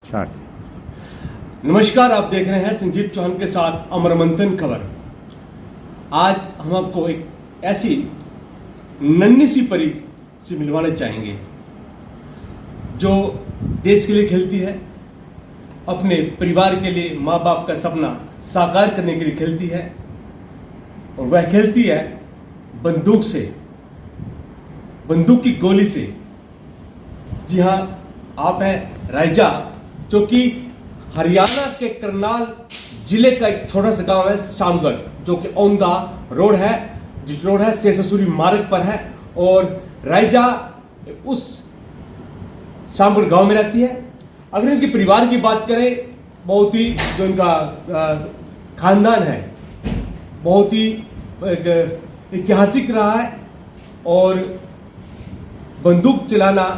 Start. नमस्कार, आप देख रहे हैं संजीव चौहान के साथ अमर मंथन खबर। आज हम आपको एक ऐसी नन्ही सी परी से मिलवाना चाहेंगे जो देश के लिए खेलती है, अपने परिवार के लिए, माँ बाप का सपना साकार करने के लिए खेलती है, और वह खेलती है बंदूक से, बंदूक की गोली से। जी हाँ, आप हैं रायजा, जो कि हरियाणा के करनाल जिले का एक छोटा सा गांव है शामगढ़, जो कि औंधा रोड है, जिस रोड है शेषासुरी मार्ग पर है। और रायजा उस शामगढ़ गांव में रहती है। अगर इनके परिवार की बात करें, बहुत ही जो इनका खानदान है बहुत ही ऐतिहासिक रहा है, और बंदूक चलाना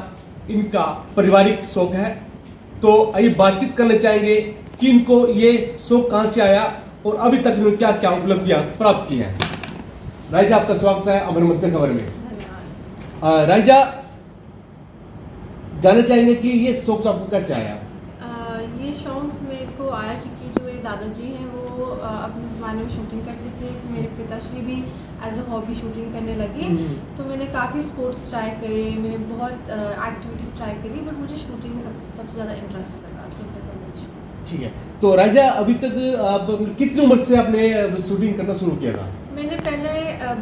इनका पारिवारिक शौक है। तो आइए बातचीत करना चाहेंगे कि इनको ये शौक कहाँ से आया और अभी तक इन्होंने क्या क्या उपलब्धियां प्राप्त की हैं। रायजा, आपका स्वागत है अमर मंथन खबर में। रायजा, जानना चाहेंगे कि ये शौक आपको कैसे आया? ये शौक मेरे को आया क्योंकि जो मेरे दादाजी हैं वो अपने ज़माने में शूटिंग करते थे। मेरे पिताश्री भी एज अ हॉबी शूटिंग करने लगे। तो मैंने काफ़ी स्पोर्ट्स ट्राई करे, मैंने बहुत एक्टिविटीज़ ट्राई करी, बट मुझे शूटिंग में सबसे ज़्यादा इंटरेस्ट लगा। ठीक है, तो रायजा, अभी तक आप कितनी उम्र से आपने शूटिंग करना शुरू किया था? मैंने पहले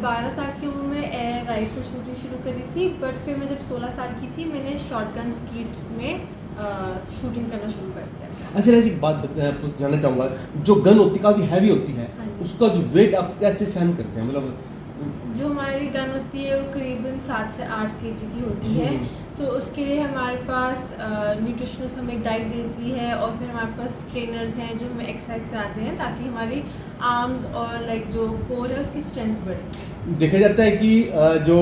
12 साल की उम्र में एयर राइफल शूटिंग शुरू करी थी, बट फिर मैं जब 16 साल की थी मैंने शॉटगन स्कीट में शूटिंग करना शुरू कर दिया। अच्छा रायजा, एक बात जानना चाहूँगा, जो गन होती है काफ़ी हैवी होती है, उसका जो वेट आप कैसे सहन करते हैं? मतलब जो हमारी गन होती है वो करीबन 7 से 8 kg की होती है। तो उसके लिए हमारे पास न्यूट्रिशनिस्ट हमें डाइट देती है, और फिर हमारे पास ट्रेनर्स हैं जो हमें एक्सरसाइज कराते हैं ताकि हमारी आर्म्स और लाइक जो कोर है उसकी स्ट्रेंथ बढ़े। देखा जाता है कि जो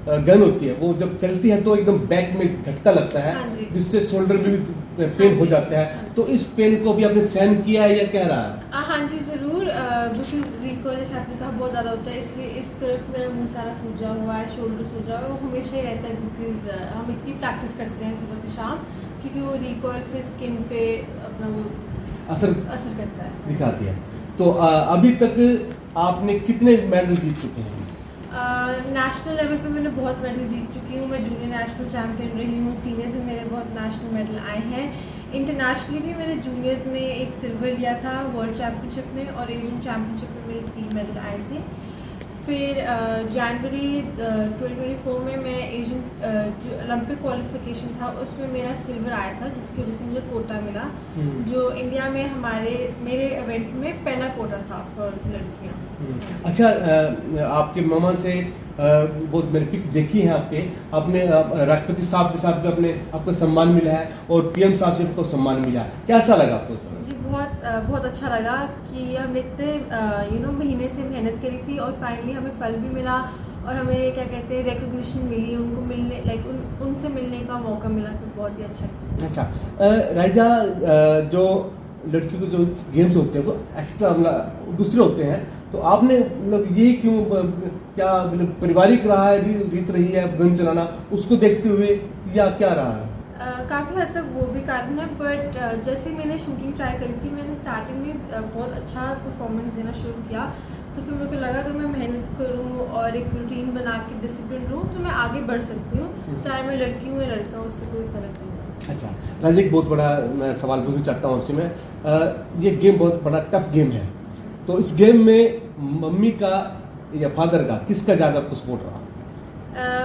गन होती है वो जब चलती है तो एकदम बैक में झटका लगता है, जिससे शोल्डर में भी पेन हो जाता है। तो इस पेन को भी आपने सहन किया है या कह रहा है? हाँ जी, ज़रूर। बिकॉज रिकॉल जैसे आपने कहा बहुत ज़्यादा होता है, इसलिए इस तरफ मेरा मुंह सारा सूजा हुआ है, शोल्डर सूजा हुआ है, वो हमेशा ही रहता है। बिकॉज हम इतनी प्रैक्टिस करते हैं सुबह से शाम कि वो रिकॉल फिर स्किन पे अपना वो असर करता है, दिखाती है। तो अभी तक आपने कितने मेडल जीत चुके हैं? नेशनल लेवल पे मैंने बहुत मेडल जीत चुकी हूँ। मैं जूनियर नेशनल चैम्पियन रही हूँ। सीनियर्स में मेरे बहुत नेशनल मेडल आए हैं। इंटरनेशनली भी मैंने जूनियर्स में एक सिल्वर लिया था वर्ल्ड चैम्पियनशिप में, और एशियन चैम्पियनशिप में मेरे 3 मेडल आए थे। फिर जनवरी 2024 में मैं एशियन जो ओलंपिक क्वालिफिकेशन था उसमें मेरा सिल्वर आया था, जिसकी वजह से मुझे कोटा मिला, जो इंडिया में मेरे इवेंट में पहला कोटा था फॉर लड़कियाँ। अच्छा, आपके मामा से बहुत मैंने पिक देखी है आपने राष्ट्रपति साहब के साथ भी आपको सम्मान मिला है, और पीएम साहब से आपको सम्मान मिला है। कैसा लगा आपको? जी, बहुत अच्छा लगा कि हम इतने महीने से मेहनत करी थी और फाइनली हमें फल भी मिला, और हमें क्या कहते हैं रिकॉग्निशन मिली, उनको मिलने उनसे मिलने का मौका मिला। तो बहुत ही अच्छा। रायजा, जो लड़कियों को जो गेम्स होते हैं वो एक्स्ट्रा दूसरे होते हैं, तो आपने मतलब ये क्यों, क्या मतलब पारिवारिक रहा है, रीत रही है गन चलाना, उसको देखते हुए, या क्या रहा है? काफ़ी हद तक वो भी कारण है, बट जैसे मैंने शूटिंग ट्राई करी थी, मैंने स्टार्टिंग में बहुत अच्छा परफॉर्मेंस देना शुरू किया। तो फिर मेरे को लगा अगर मैं मेहनत करूँ और एक रूटीन बना के डिसिप्लिन रहूँ तो मैं आगे बढ़ सकती हूँ, चाहे मैं लड़की हूँ या लड़का हूँ, उससे कोई फ़र्क नहीं है। अच्छा राजा, एक बहुत बड़ा मैं सवाल पूछना चाहता हूँ आपसे। मैं ये गेम बहुत बड़ा टफ गेम है, तो इस गेम में मम्मी का या फादर का, किसका ज़्यादा आपको सपोर्ट रहा?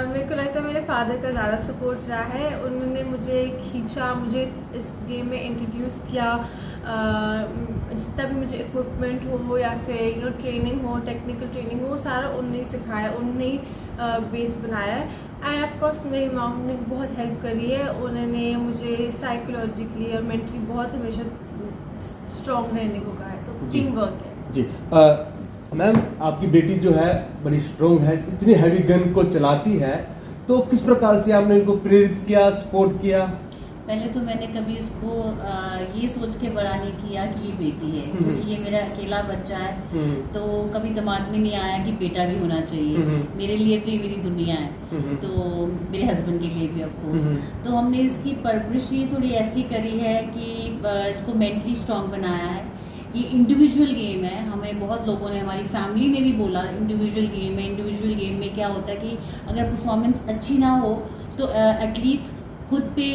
मेरे को लगता है मेरे फादर का ज़्यादा सपोर्ट रहा है। उन्होंने मुझे खींचा, मुझे इस गेम में इंट्रोड्यूस किया। जितना भी मुझे इक्विपमेंट हो या फिर ट्रेनिंग हो, टेक्निकल ट्रेनिंग हो, वो सारा उन्होंने ही सिखाया, उन्होंने ही बेस बनाया है। एंड ऑफ कोर्स मेरी मॉम ने बहुत हेल्प करी है। उन्होंने मुझे साइकोलॉजिकली और मेंटली बहुत हमेशा स्ट्रॉन्ग रहने को कहा है। तो टीम वर्क है जी। मैम, आपकी बेटी जो है बड़ी स्ट्रॉन्ग है, इतनी हैवी गन को चलाती है, तो किस प्रकार से आपने इनको प्रेरित किया, सपोर्ट किया? पहले तो मैंने कभी इसको ये सोच के बड़ा नहीं किया कि ये बेटी है, क्योंकि ये मेरा अकेला बच्चा है, तो कभी दिमाग में नहीं आया कि बेटा भी होना चाहिए। मेरे लिए तो ये मेरी दुनिया है, तो मेरे हस्बैंड के लिए भी ऑफ कोर्स। तो हमने इसकी परवरिश ये थोड़ी ऐसी करी है कि इसको मेंटली स्ट्रांग बनाया है। ये इंडिविजुअल गेम है, हमें बहुत लोगों ने, हमारी फैमिली ने भी बोला इंडिविजुअल गेम है। इंडिविजुअल गेम में क्या होता है कि अगर परफॉर्मेंस अच्छी ना हो तो एथलीट खुद पे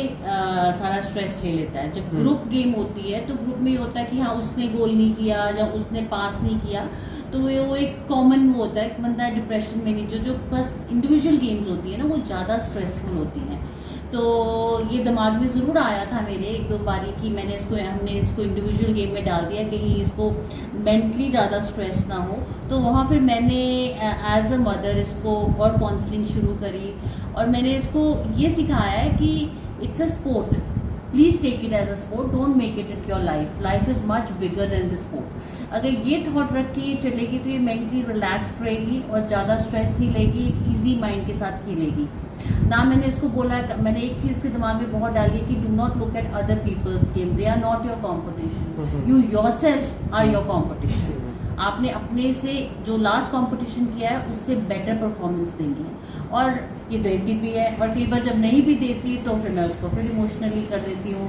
सारा स्ट्रेस ले लेता है। जब ग्रुप गेम होती है तो ग्रुप में ये होता है कि हाँ उसने गोल नहीं किया या उसने पास नहीं किया, तो वो एक कॉमन वो होता है कि बंदा डिप्रेशन में नहीं। जो बस इंडिविजुअल गेम्स होती है ना, वो ज़्यादा स्ट्रेसफुल होती हैं। तो ये दिमाग में ज़रूर आया था मेरे एक दो बारी कि हमने इसको इंडिविजुअल गेम में डाल दिया, कहीं इसको मेंटली ज़्यादा स्ट्रेस ना हो। तो वहाँ फिर मैंने एज अ मदर इसको और काउंसलिंग शुरू करी, और मैंने इसको ये सिखाया है कि it's a sport, please take it as a sport, don't make it your life is much bigger than the sport. अगर ये थॉट रख के ये चलेगी तो ये मेंटली रिलैक्स रहेगी और ज़्यादा स्ट्रेस नहीं लेगी, एक ईजी माइंड के साथ खेलेगी ना। मैंने इसको बोला, मैंने एक चीज़ के दिमाग में बहुत डाली है कि do not look at other people's game, they are not your competition, you yourself are your competition. आपने अपने से जो लास्ट कंपटीशन किया है उससे बेटर परफॉर्मेंस देनी है, और ये देती भी है। और कई बार जब नहीं भी देती तो फिर मैं उसको फिर इमोशनली कर देती हूँ,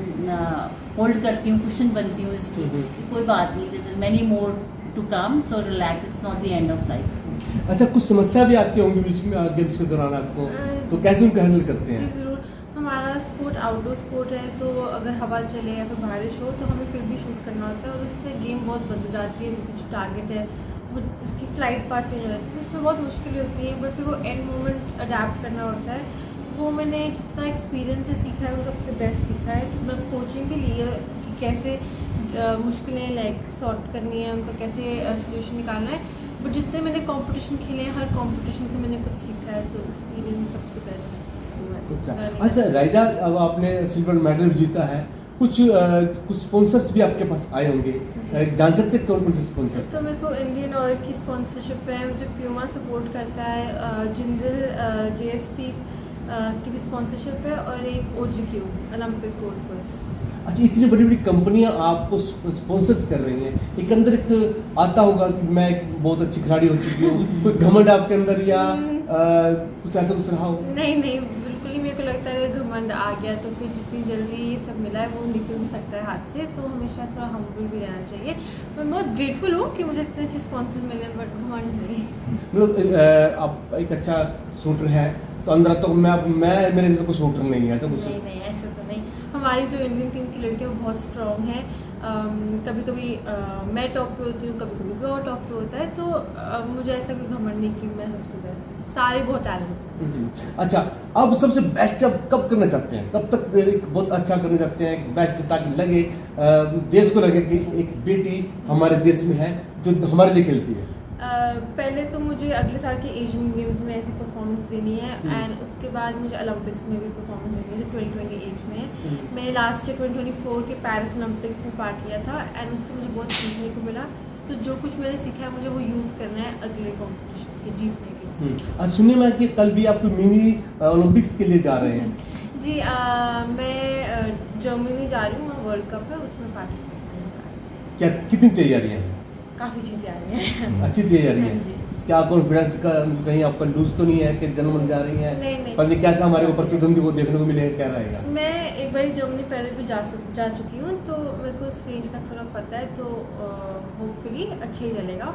होल्ड करती हूँ, कुशन बनती हूँ इसकी कि कोई बात नहीं, this is many more to come, so relax, it's not the end of life. अच्छा, कुछ समस्या भी आती होंगी बीच में गेम्स के दौरान आपको, तो कैसे उनको हैंडल करते हैं? जी ज़रूर। हमारा स्पोर्ट आउटडोर स्पोर्ट है, तो अगर हवा चले या फिर बारिश हो तो हमें फिर भी शूट करना होता है, और उससे गेम बहुत बदल जाती है। जो टारगेट है वो उसकी फ्लाइट पाथ चेंज हो जाती है, तो उसमें बहुत मुश्किल होती है, बट फिर वो एंड मोमेंट अडेप्ट करना होता है। वो मैंने जितना एक्सपीरियंस से सीखा है वो सबसे बेस्ट सीखा है। मैं कोचिंग भी ली है कि कैसे मुश्किलें लाइक सॉर्ट करनी है, उनका कैसे सोल्यूशन निकालना है। बट जितने मैंने कंपटीशन खेले हैं, हर कंपटीशन से मैंने कुछ सीखा है, तो एक्सपीरियंस सबसे बेस्ट। अच्छा राइजा, अब आपने सिल्वर मेडल जीता है, कुछ स्पॉन्सर्स भी आपके पास आए होंगे, जान सकते हैं कौन कौन से स्पॉन्सर? तो मेरे को इंडियन ऑयल की स्पॉन्सरशिप है, मुझे प्यूमा सपोर्ट करता है, जिंदल JSP की भी स्पॉन्सरशिप है, और एक OGQ ओलंपिक गोल्ड कोस्ट। अच्छा, इतनी बड़ी बड़ी कंपनियां आपको स्पॉन्सर्स कर रही हैं, एक अंदर एक आता होगा कि मैं एक बहुत अच्छी खिलाड़ी हो चुकी हूँ, कोई घमंड आपके अंदर या कुछ ऐसा कुछ रहा हो? नहीं, बिल्कुल ही मेरे को लगता है अगर घमंड आ गया तो फिर जितनी जल्दी ये सब मिला है वो निकल भी सकता है हाथ से, तो हमेशा थोड़ा हम्बल भी रहना चाहिए। मैं बहुत ग्रेटफुल हूँ कि मुझे इतने अच्छे स्पॉन्सर्स मिले, बट घमंड नहीं। मतलब आप एक अच्छा शूटर है तो अंदर तो मैं मेरे जैसा कोई शूटर नहीं है, ऐसा कुछ? नहीं, ऐसा तो नहीं। हमारी जो इंडियन टीम की लड़कियाँ बहुत स्ट्रॉन्ग हैं। कभी कभी मैं टॉप पे होती हूँ, कभी कभी वो टॉप पे होता है, तो मुझे ऐसा कोई घमंड नहीं कि मैं सबसे बेस्ट हूँ, सारे बहुत टैलेंट हैं। अच्छा, अब सबसे बेस्ट अब कब करना चाहते हैं, कब तक एक बहुत अच्छा करना चाहते हैं बेस्ट, ताकि लगे देश को लगे कि एक बेटी हमारे देश में है जो हमारे लिए खेलती है? पहले तो मुझे अगले साल के एशियन गेम्स में ऐसी परफॉर्मेंस देनी है, एंड उसके बाद मुझे ओलंपिक्स में भी परफॉर्मेंस देनी है जो 2028 में है। मैंने लास्ट ईयर 2024 के पेरिस ओलंपिक्स में पार्ट लिया था, एंड उससे मुझे बहुत सीखने को मिला। तो जो कुछ मैंने सीखा है मुझे वो यूज़ करना है अगले कॉम्पिटिशन के जीतने के लिए। आज सुनने में कि कल भी आप मिनी ओलंपिक्स के लिए जा रहे हैं? जी, मैं जर्मनी जा रही हूँ, वर्ल्ड कप है उसमें पार्टिसिपेट करने जा रही हूँ। क्या कितनी तैयारियां हैं? काफ़ी चीज़ें आ रही हैं। अच्छी तैयारी है? हाँ जी। क्या कॉन्फिडेंस का कहीं आपका लूज तो नहीं है कि जन्म जा रही है? नहीं। पर कैसा हमारे को प्रतिद्वंदी को देखने को मिलेगा, क्या रहेगा? मैं एक बार जर्मनी पहले भी जा चुकी हूँ, तो मेरे को उस रेंज का थोड़ा पता है, तो होपफुली अच्छा ही चलेगा।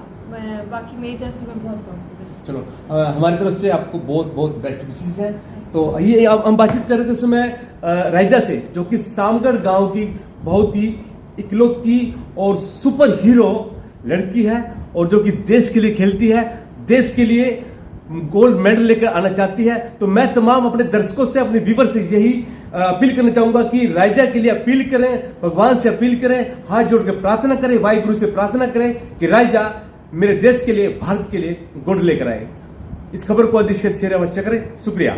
बाकी मेरी तरफ से मैं बहुत कॉन्फिडेंट। चलो, हमारी तरफ से आपको बहुत बहुत बेस्ट विशेष है। तो ये अब हम बातचीत कर रहे थे इस समय राइजा से, जो कि सामगढ़ गांव की बहुत ही इकलौती और सुपर हीरो लड़की है, और जो कि देश के लिए खेलती है, देश के लिए गोल्ड मेडल लेकर आना चाहती है। तो मैं तमाम अपने दर्शकों से, अपने व्यूवर से यही अपील करना चाहूंगा कि राइजा के लिए अपील करें, भगवान से अपील करें, हाथ जोड़ के प्रार्थना करें, वाहिगुरु से प्रार्थना करें कि राइजा मेरे देश के लिए, भारत के लिए गोल्ड लेकर आए। इस खबर को अधिक से शेयर अवश्य करें। शुक्रिया।